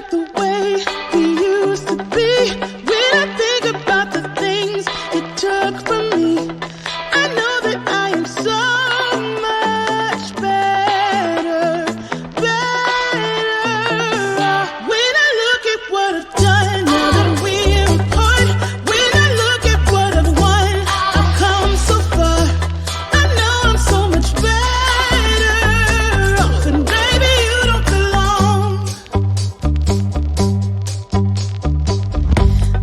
about the way we used to be. When I think about the things you took from me, I know that I am so much better, better. When I look at what I've done, now that we're apart, when I look at what I've won, I've come so far. I know I'm so much better off, and baby, you don't belong.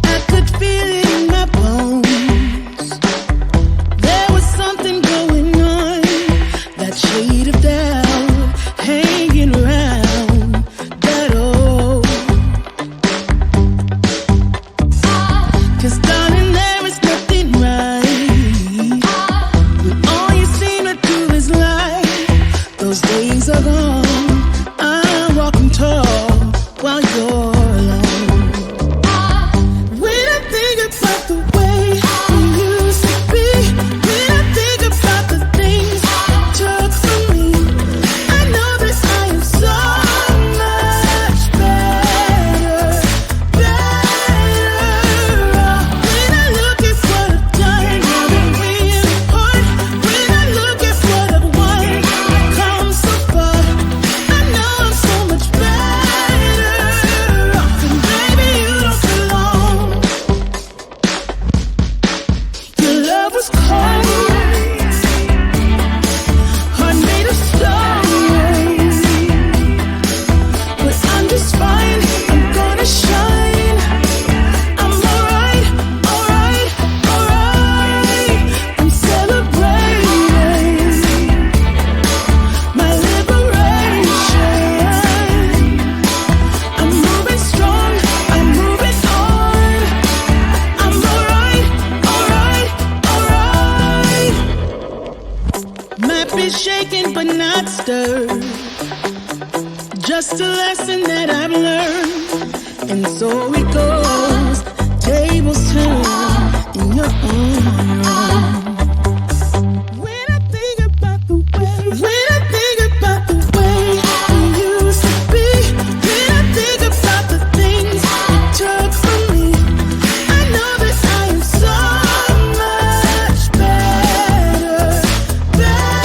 I could feel it in my bones. There was something going on, that shade of doubt hanging around that old. 'Cause darling, there is nothing right when all you seem to do is lie. Those days are gone. I'm walking tall while you're alone. When I think about the way we used to be, when I think about the things you took from me, I know that I am so much better, better. When I look at what I've done, now that we're apart, when I look at what I've won, I've come so far. I know I'm so much better off, and baby, you don't belong. Your love was cold, heart made of stone, but I'm just fine. I'm gonna shine. I'm alright, alright, alright. I'm celebrating my liberation. I'm moving strong, I'm moving on. I'm alright, alright, alright. Might be shaken but not stirred. Just a lesson that I've learned. And so it goes. Tables turn in your own room. When I think about the way, when I think about the way we used to be, when I think about the things you took from me, I know that I am so much better, better.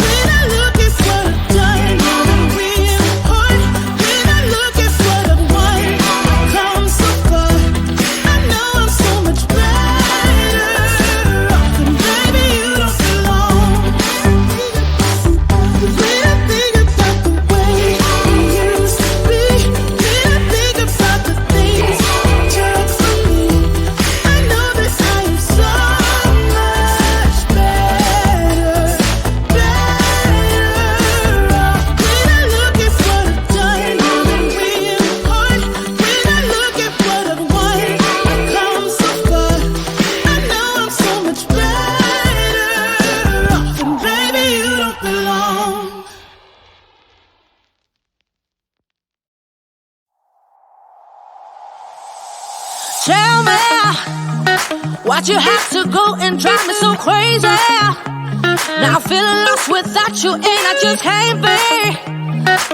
When I look at what I've done, now that we're apart, when I look at what I've won, I've come so far. I know I'm so much better off, and baby, you don't belong. When I think about the way we used to be, when I think about the things you took from me, I know that I am so much better, better off. When I look at what I've done, now that we're apart, when I look at what I've won, I've come so far. I know I'm so much better off, and baby, you don't belong. Tell me why'd you have to go and drive me so crazy? Now I'm feeling lost without you, and I just can't be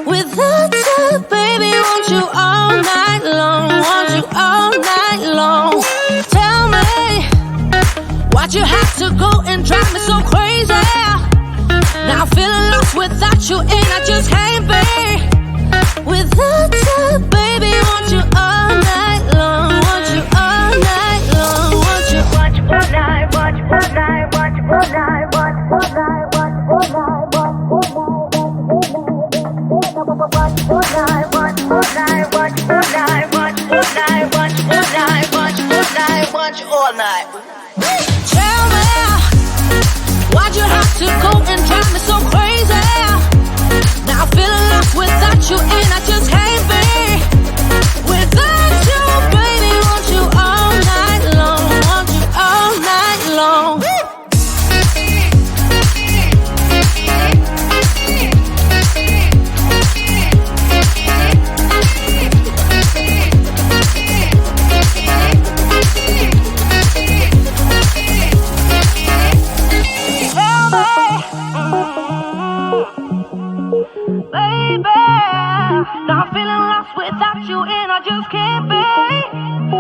without you, baby. Want you all night long, want you all night long. Tell me why'd you have to go and drive me so crazy? Now I'm feeling lost without you, and I just can't be without you, baby. Want you all night long, want you all night long, want you all night, watch all night, watch all night, watch all night, watch all night, watch all night, watch all night, watch all night, watch all night, watch all night, watch all night, watch all night, watch all night. Tell me why'd you have to go and drive me so crazy? Now I'm feeling lost without you, and I just can't be without you, baby. Want you all night long, want you all night long. Baby, no,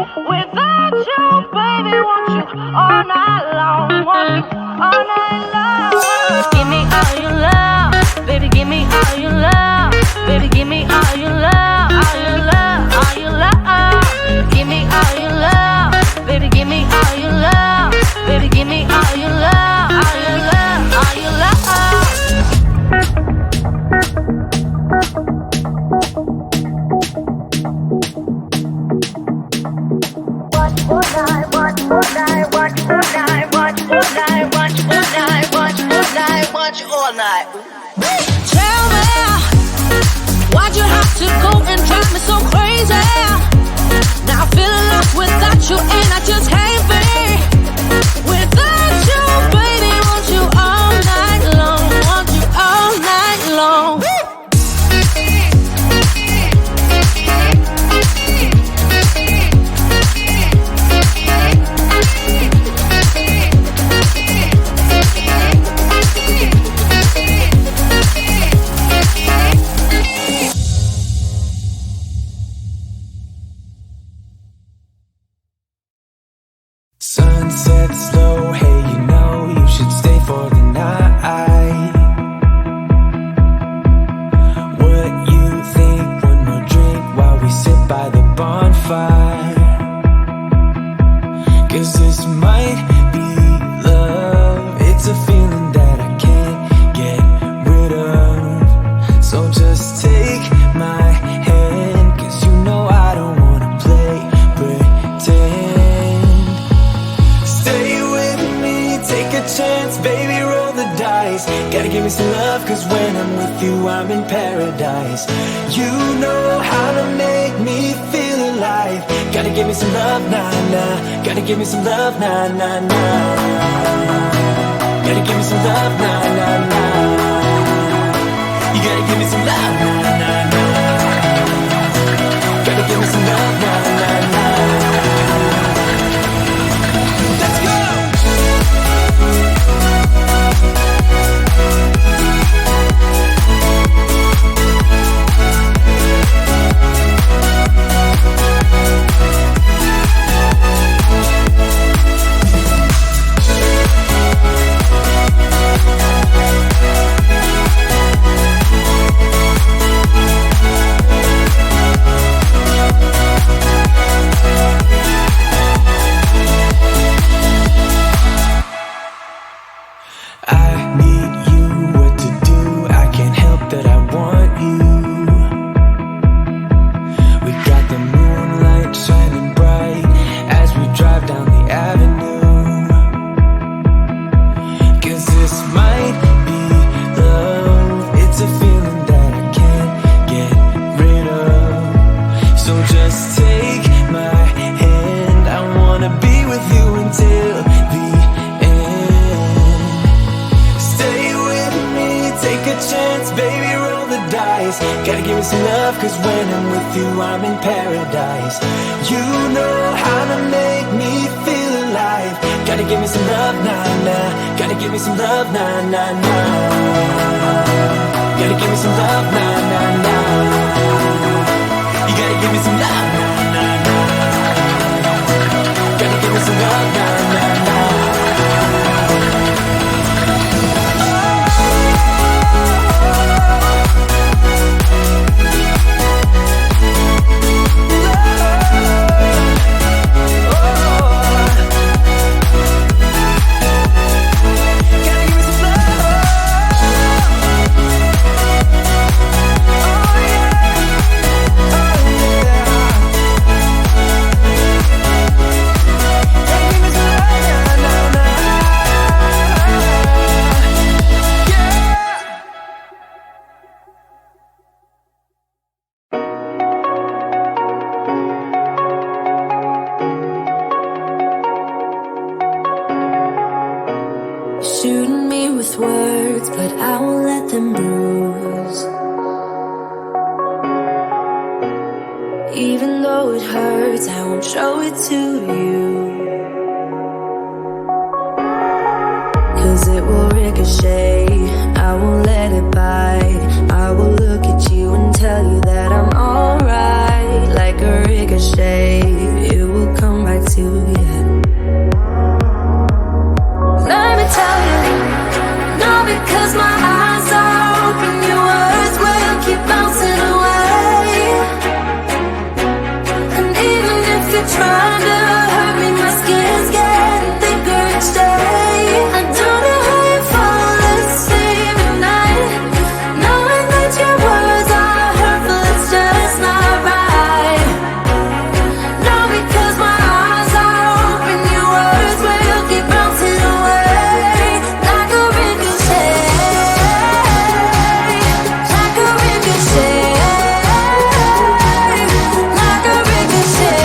Without you, baby, want you all night long, want you all night long. Give me all your love, baby, give me all your love, baby, give me all your love, all your love, all your love. Give me all your love, baby, give me all your love, baby, give me all your love, all your love, all your love. All night. Tell me, why'd you have to go and drive me so crazy? Now I'm feeling lost without you, and I just can't be without you, baby. Want you all night long, want you all night long. Sunset slow, hey, you know you should stay for the night. What you think? One more drink while we sit by the bonfire. 'Cause this might be love. It's a feeling that I can't get rid of. So just take my hand, 'cause you know I don't wanna play pretend. Stay with me, take a chance, baby, roll the dice. Gotta give me some love, 'cause when I'm with you, I'm in paradise. You know how to make me feel alive. Gotta give me some love, nah, nah. Gotta give me some love, nah, nah, nah. Gotta give me some love, nah, nah, nah. You gotta give me some love, nah, nah, nah. Gotta give me some love, nah, nah, nah. Let's go! I need you, what to do, I can't help that I want you. We got the moonlight shining bright as we drive down the avenue. 'Cause this might be love, it's a feeling that I can't get rid of. So just take my hand, I wanna be with you until the end. Stay with me, take a chance, baby, roll the dice. Gotta give me some love, 'cause when I'm with you, I'm in paradise. You know how to make me feel alive. Gotta give me some love, nah, nah. Gotta give me some love, nah, nah, nah. Gotta give me some love, nah, nah, nah. You gotta give me some love, nah, nah, nah. Gotta give me some love, nah, nah, nah. Shooting me with words, but I won't let them bruise. Even though it hurts, I won't show it to you. 'Cause it will ricochet, I won't let it bite. I will look at you and tell you that I'm alright. Like a ricochet, it will to yet. Let me tell you, no, because my eyes are open, your words will keep bouncing away. And even if you're trying to hurt me, my skin's getting thicker each day. I don't know how you fall asleep at night, knowing that your words are hurtful, it's just not right. No, because my eyes are open, your words will keep bouncing away like a ricochet, like a ricochet, like a ricochet.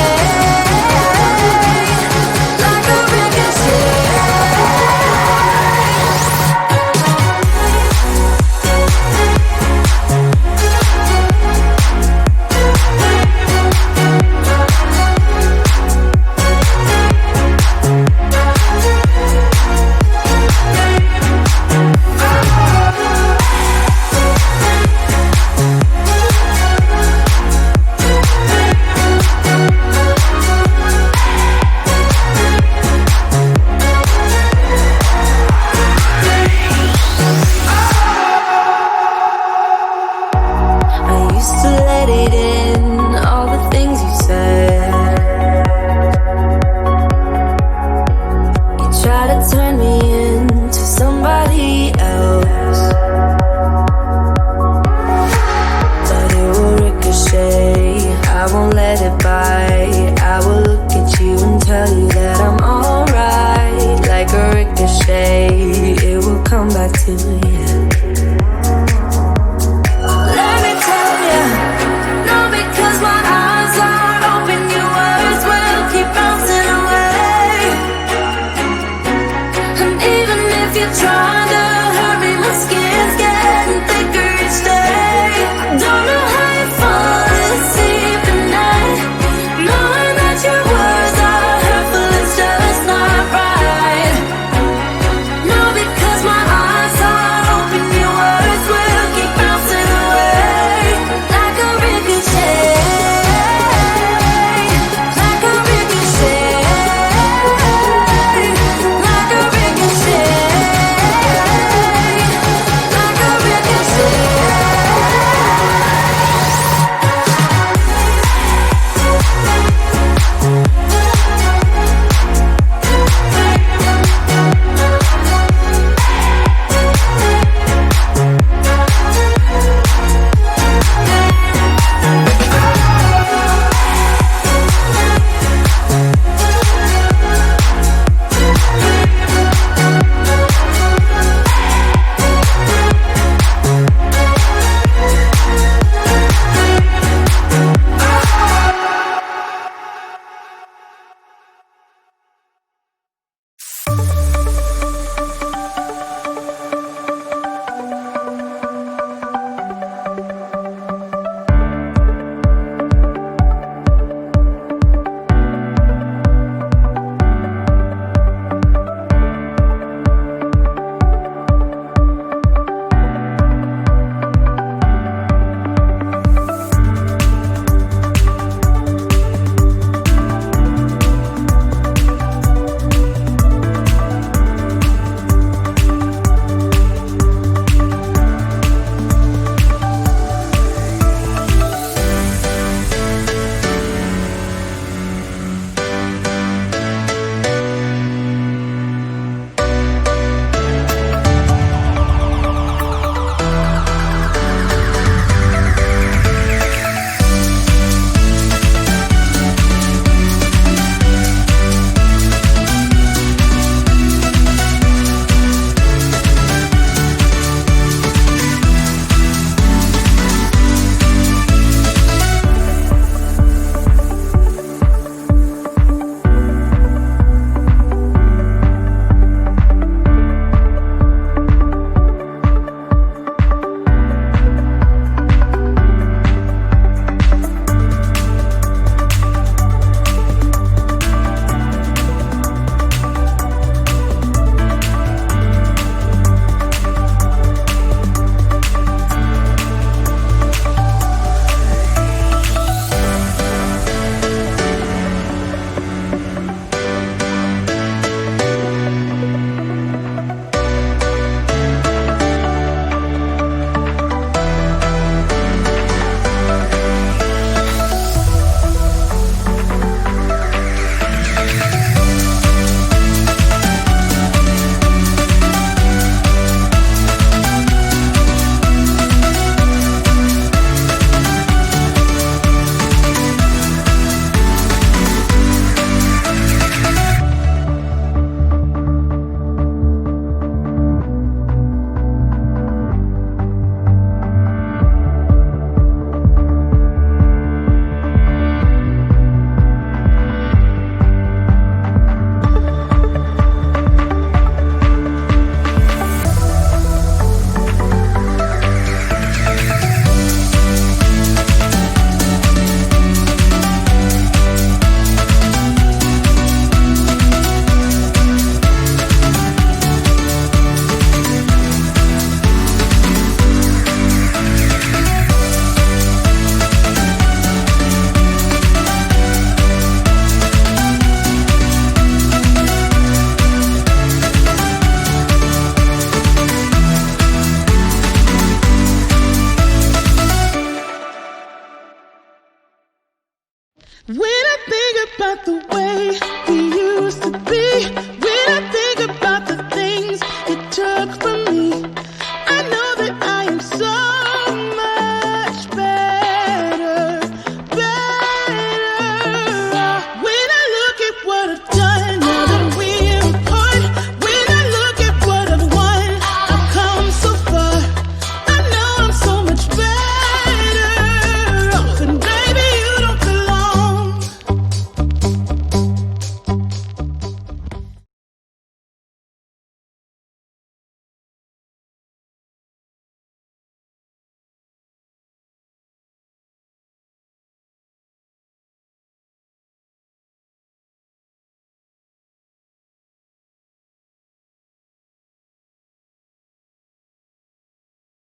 the way